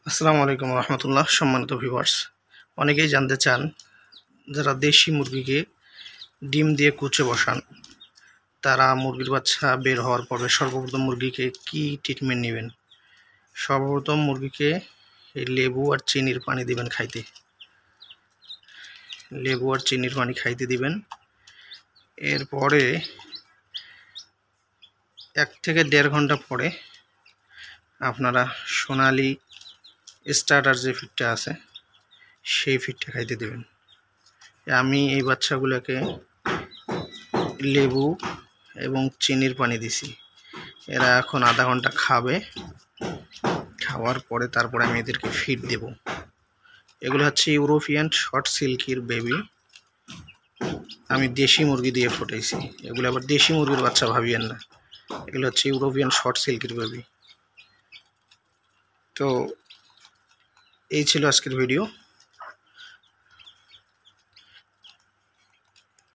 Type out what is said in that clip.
আসসালামু আলাইকুম রহমতুল্লাহ। সম্মানিত ভিউয়ার্স, অনেকেই জানতে চান যারা দেশি মুরগিকে ডিম দিয়ে কুচে বসান তারা মুরগির বাচ্চা বের হওয়ার পরে সর্বপ্রথম মুরগিকে কি ট্রিটমেন্ট নেবেন। সর্বপ্রথম মুরগিকে এই লেবু আর চিনির পানি দিবেন খাইতে, লেবু আর চিনির পানি খাইতে দিবেন। এরপরে 1 থেকে 1.5 ঘন্টা পরে আপনারা সোনালি স্টার্টার যে ফিডটা আছে সেই ফিডটা খাইতে দেবেন। আমি এই বাচ্চাগুলোকে লেবু এবং চিনির পানি দিছি, এরা এখন আধা ঘন্টা খাবে। খাওয়ার পরে তারপরে আমি এদেরকে ফিড দেব। এগুলো হচ্ছে ইউরোপিয়ান শর্ট সিল্কির বেবি, আমি দেশি মুরগি দিয়ে ফুটাইছি। এগুলো আবার দেশি মুরগির বাচ্চা ভাবিয়েন না, এগুলো হচ্ছে ইউরোপিয়ান শর্ট সিল্কির বেবি। তো এই ছিল আজকের ভিডিও।